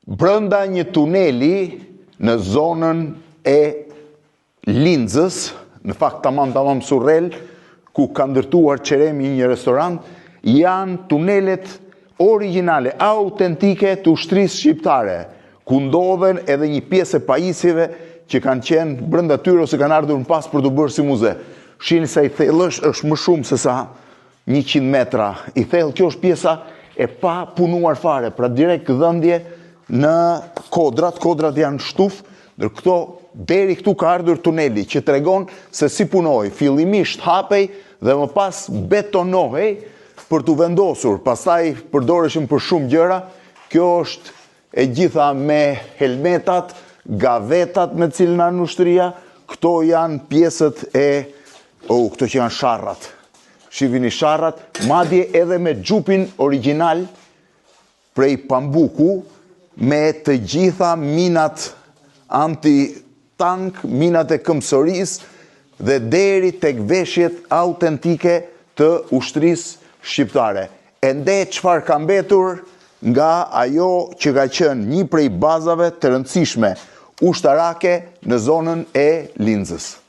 Brënda një tuneli në zonën e Lindzës, në fakt tamam Surrel, ku ka ndërtuar Qeremi një restorant, janë tunelet originale, autentike të ushtrisë shqiptare, ku ndodhen edhe një pjesë e pajisjeve që kanë qenë brenda tyre ose kanë ardhur në pas për të bërë si muze. Shihni sa i thellë është më shumë se sa 100 metra. I thellë, kjo është pjesa e pa punuar fare, pra direkt dhëndje në kodrat janë shtuf, ndër këto deri këtu ka ardhur tuneli që tregon se si punoi. Fillimisht hapej dhe më pas betonohej për të vendosur. Pastaj përdoreshim për shumë gjëra. Kjo është e gjitha me helmetat, gavetat me cilën anë ushtria. Këto janë pjesët këto që janë sharrat. Shihni sharrat, madje edhe me xhupin original prej pambuku, me të gjitha minat anti-tank, minat e këmbësorisë dhe deri tek veshjet autentike të ushtrisë shqiptare. Ende çfarë ka mbetur nga ajo që ka qenë një prej bazave të rëndësishme ushtarake në zonën e Lindzës.